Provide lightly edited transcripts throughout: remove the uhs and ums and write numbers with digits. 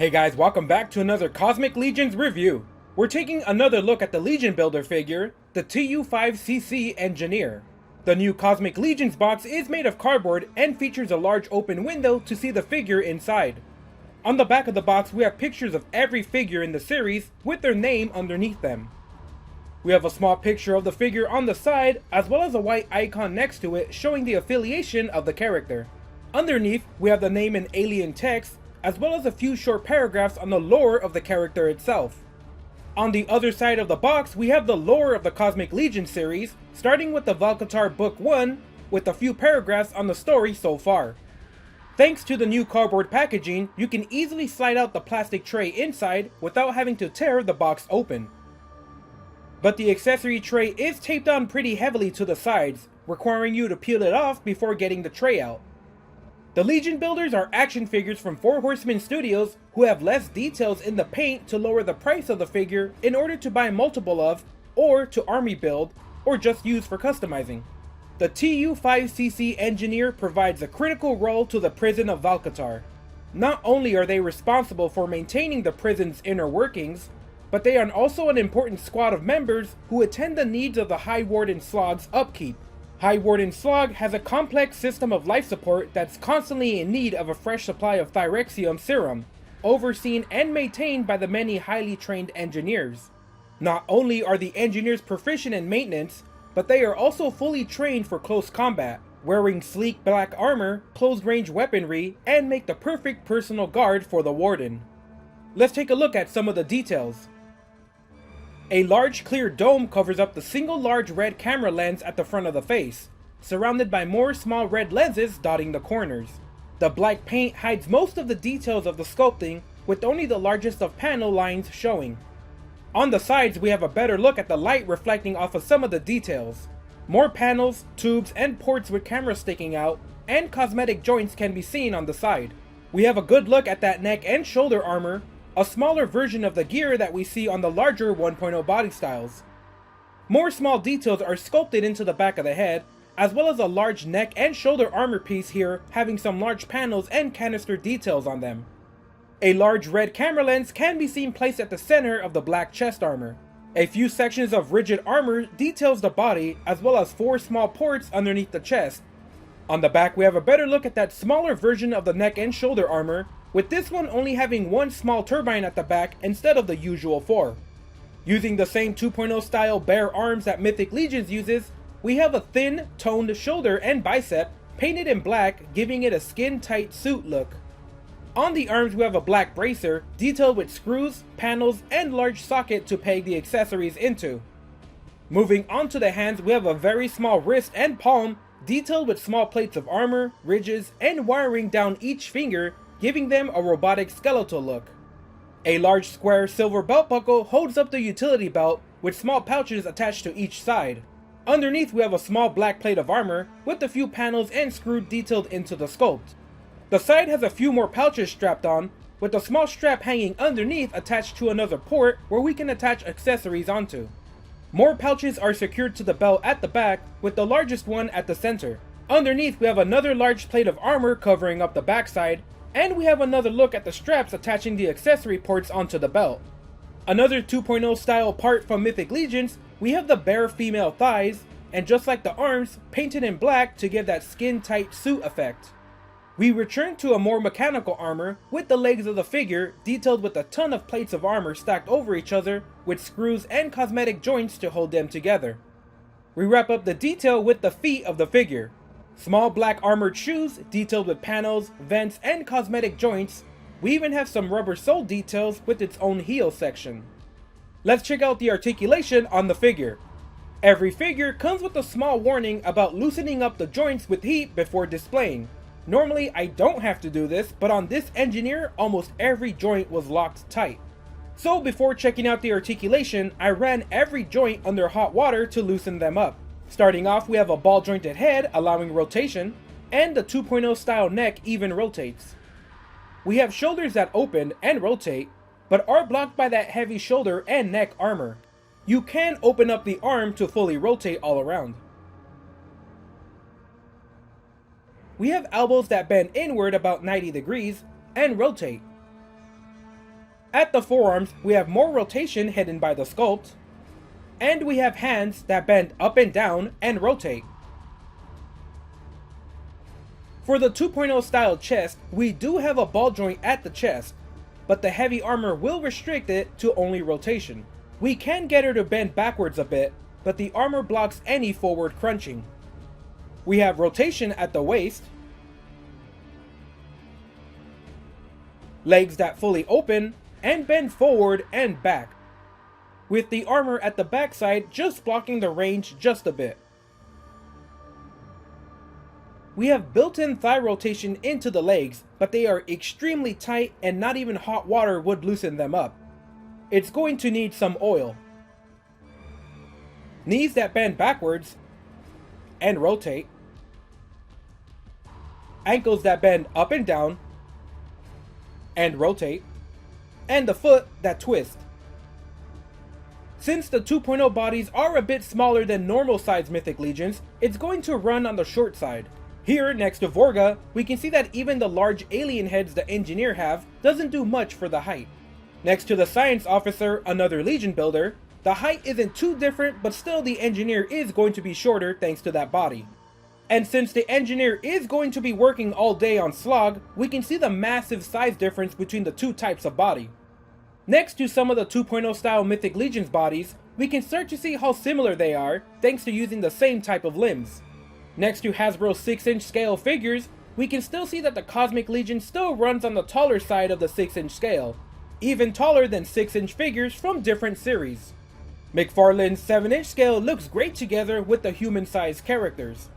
Hey guys, welcome back to another Cosmic Legions review. We're taking another look at the Legion Builder figure, the T.U.5.C.C. Engineer. The new Cosmic Legions box is made of cardboard and features a large open window to see the figure inside. On the back of the box we have pictures of every figure in the series with their name underneath them. We have a small picture of the figure on the side as well as a white icon next to it showing the affiliation of the character. Underneath we have the name in alien text as well as a few short paragraphs on the lore of the character itself. On the other side of the box we have the lore of the Cosmic Legion series, starting with the Hvalkatar Book 1 with a few paragraphs on the story so far. Thanks to the new cardboard packaging, you can easily slide out the plastic tray inside without having to tear the box open. But the accessory tray is taped on pretty heavily to the sides, requiring you to peel it off before getting the tray out. The Legion Builders are action figures from 4 Horsemen Studios who have less details in the paint to lower the price of the figure in order to buy multiple of, or to army build, or just use for customizing. The T.U.5.C.C. Engineer provides a critical role to the prison of Hvalkatar. Not only are they responsible for maintaining the prison's inner workings, but they are also an important squad of members who attend the needs of the High Warden Slog's upkeep. High Warden Slog has a complex system of life support that's constantly in need of a fresh supply of Thyrexium serum, overseen and maintained by the many highly trained engineers. Not only are the engineers proficient in maintenance, but they are also fully trained for close combat, wearing sleek black armor, close-range weaponry, and make the perfect personal guard for the Warden. Let's take a look at some of the details. A large clear dome covers up the single large red camera lens at the front of the face, surrounded by more small red lenses dotting the corners. The black paint hides most of the details of the sculpting, with only the largest of panel lines showing. On the sides we have a better look at the light reflecting off of some of the details. More panels, tubes, and ports with cameras sticking out, and cosmetic joints can be seen on the side. We have a good look at that neck and shoulder armor, a smaller version of the gear that we see on the larger 1.0 body styles. More small details are sculpted into the back of the head, as well as a large neck and shoulder armor piece here having some large panels and canister details on them. A large red camera lens can be seen placed at the center of the black chest armor. A few sections of rigid armor details the body, as well as 4 small ports underneath the chest. On the back we have a better look at that smaller version of the neck and shoulder armor, with this one only having 1 small turbine at the back instead of the usual 4. Using the same 2.0 style bare arms that Mythic Legions uses, we have a thin, toned shoulder and bicep painted in black, giving it a skin-tight suit look. On the arms we have a black bracer, detailed with screws, panels, and large socket to peg the accessories into. Moving on to the hands, we have a very small wrist and palm, detailed with small plates of armor, ridges, and wiring down each finger, giving them a robotic skeletal look. A large square silver belt buckle holds up the utility belt with small pouches attached to each side. Underneath we have a small black plate of armor with a few panels and screws detailed into the sculpt. The side has a few more pouches strapped on, with a small strap hanging underneath attached to another port where we can attach accessories onto. More pouches are secured to the belt at the back, with the largest one at the center. Underneath we have another large plate of armor covering up the backside, and we have another look at the straps attaching the accessory ports onto the belt. Another 2.0 style part from Mythic Legions, we have the bare female thighs, and just like the arms, painted in black to give that skin-tight suit effect. We return to a more mechanical armor, with the legs of the figure detailed with a ton of plates of armor stacked over each other, with screws and cosmetic joints to hold them together. We wrap up the detail with the feet of the figure. Small black armored shoes detailed with panels, vents, and cosmetic joints. We even have some rubber sole details with its own heel section. Let's check out the articulation on the figure. Every figure comes with a small warning about loosening up the joints with heat before displaying. Normally I don't have to do this, but on this engineer almost every joint was locked tight. So before checking out the articulation, I ran every joint under hot water to loosen them up. Starting off we have a ball jointed head allowing rotation, and the 2.0 style neck even rotates. We have shoulders that open and rotate, but are blocked by that heavy shoulder and neck armor. You can open up the arm to fully rotate all around. We have elbows that bend inward about 90 degrees and rotate. At the forearms, we have more rotation hidden by the sculpt, and we have hands that bend up and down and rotate. For the 2.0 style chest, we do have a ball joint at the chest, but the heavy armor will restrict it to only rotation. We can get her to bend backwards a bit, but the armor blocks any forward crunching. We have rotation at the waist, legs that fully open and bend forward and back, with the armor at the backside just blocking the range just a bit. We have built-in thigh rotation into the legs, but they are extremely tight and not even hot water would loosen them up. It's going to need some oil. Knees that bend backwards and rotate. Ankles that bend up and down and rotate. And the foot that twists. Since the 2.0 bodies are a bit smaller than normal size Mythic Legions, it's going to run on the short side. Here, next to Vorga, we can see that even the large alien heads the Engineer have doesn't do much for the height. Next to the Science Officer, another Legion builder, the height isn't too different, but still the Engineer is going to be shorter thanks to that body. And since the Engineer is going to be working all day on Slog, we can see the massive size difference between the two types of body. Next to some of the 2.0 style Mythic Legions bodies, we can start to see how similar they are thanks to using the same type of limbs. Next to Hasbro's 6-inch scale figures, we can still see that the Cosmic Legion still runs on the taller side of the 6-inch scale, even taller than 6-inch figures from different series. McFarlane's 7-inch scale looks great together with the human-sized characters.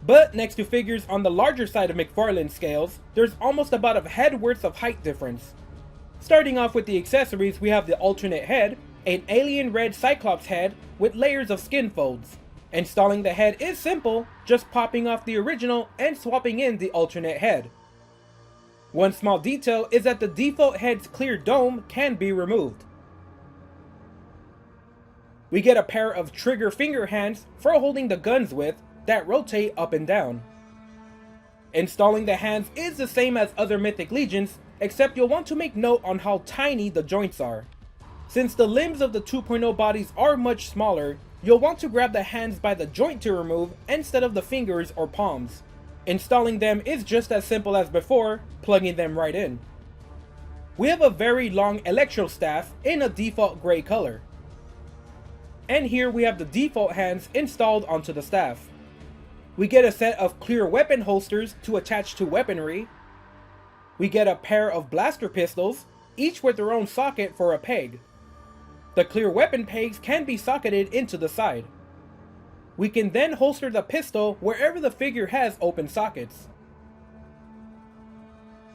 But next to figures on the larger side of McFarlane scales, there's almost about a head worth of height difference. Starting off with the accessories, we have the alternate head, an alien red Cyclops head with layers of skin folds. Installing the head is simple, just popping off the original and swapping in the alternate head. One small detail is that the default head's clear dome can be removed. We get a pair of trigger finger hands for holding the guns with that rotate up and down. Installing the hands is the same as other Mythic Legions, except you'll want to make note on how tiny the joints are. Since the limbs of the 2.0 bodies are much smaller, you'll want to grab the hands by the joint to remove instead of the fingers or palms. Installing them is just as simple as before, plugging them right in. We have a very long electro staff in a default gray color. And here we have the default hands installed onto the staff. We get a set of clear weapon holsters to attach to weaponry. We get a pair of blaster pistols, each with their own socket for a peg. The clear weapon pegs can be socketed into the side. We can then holster the pistol wherever the figure has open sockets.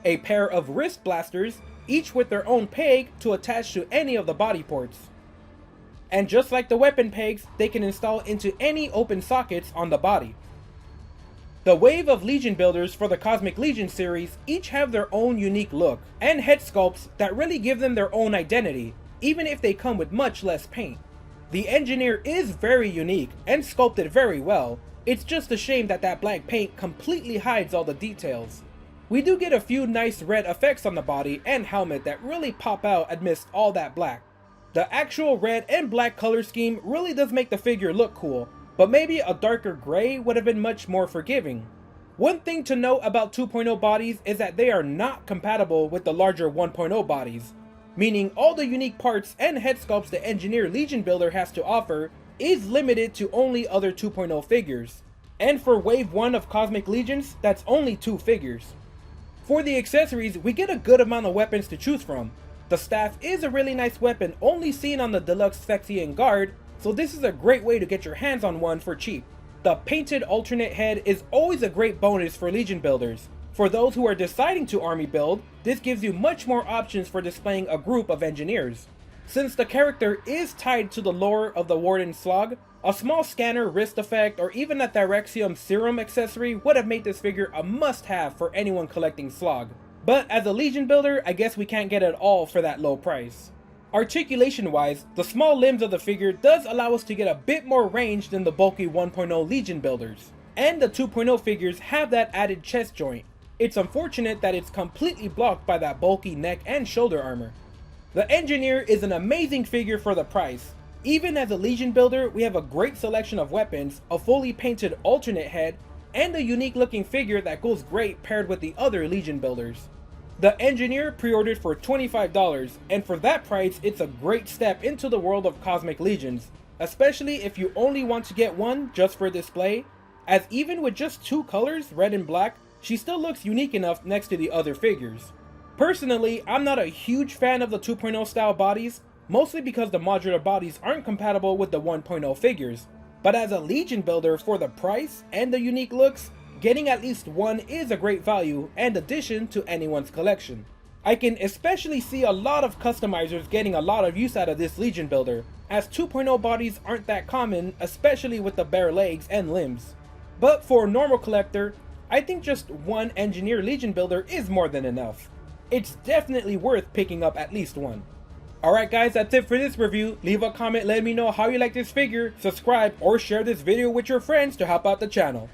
A pair of wrist blasters, each with their own peg to attach to any of the body ports. And just like the weapon pegs, they can install into any open sockets on the body. The wave of Legion builders for the Cosmic Legion series each have their own unique look and head sculpts that really give them their own identity, even if they come with much less paint. The Engineer is very unique and sculpted very well. It's just a shame that that black paint completely hides all the details. We do get a few nice red effects on the body and helmet that really pop out amidst all that black. The actual red and black color scheme really does make the figure look cool, but maybe a darker gray would have been much more forgiving. One thing to note about 2.0 bodies is that they are not compatible with the larger 1.0 bodies, meaning all the unique parts and head sculpts the Engineer Legion builder has to offer is limited to only other 2.0 figures. And for Wave 1 of Cosmic Legions, that's only 2 figures. For the accessories, we get a good amount of weapons to choose from. The staff is a really nice weapon only seen on the Deluxe Phyrexian Guard, so this is a great way to get your hands on one for cheap. The painted alternate head is always a great bonus for Legion builders. For those who are deciding to army build, this gives you much more options for displaying a group of engineers. Since the character is tied to the lore of the Warden Slog, a small scanner, wrist effect, or even a Thyrexium serum accessory would have made this figure a must-have for anyone collecting Slog. But as a Legion builder, I guess we can't get it all for that low price. Articulation-wise, the small limbs of the figure does allow us to get a bit more range than the bulky 1.0 Legion builders. And the 2.0 figures have that added chest joint. It's unfortunate that it's completely blocked by that bulky neck and shoulder armor. The Engineer is an amazing figure for the price. Even as a Legion builder, we have a great selection of weapons, a fully painted alternate head, and a unique looking figure that goes great paired with the other Legion builders. The Engineer pre-ordered for $25, and for that price it's a great step into the world of Cosmic Legions, especially if you only want to get one just for display, as even with just two colors, red and black, she still looks unique enough next to the other figures. Personally, I'm not a huge fan of the 2.0 style bodies, mostly because the modular bodies aren't compatible with the 1.0 figures, but as a Legion builder for the price and the unique looks, getting at least one is a great value and addition to anyone's collection. I can especially see a lot of customizers getting a lot of use out of this Legion builder, as 2.0 bodies aren't that common, especially with the bare legs and limbs. But for a normal collector, I think just one Engineer Legion builder is more than enough. It's definitely worth picking up at least one. Alright guys, that's it for this review. Leave a comment letting me know how you like this figure, subscribe, or share this video with your friends to help out the channel.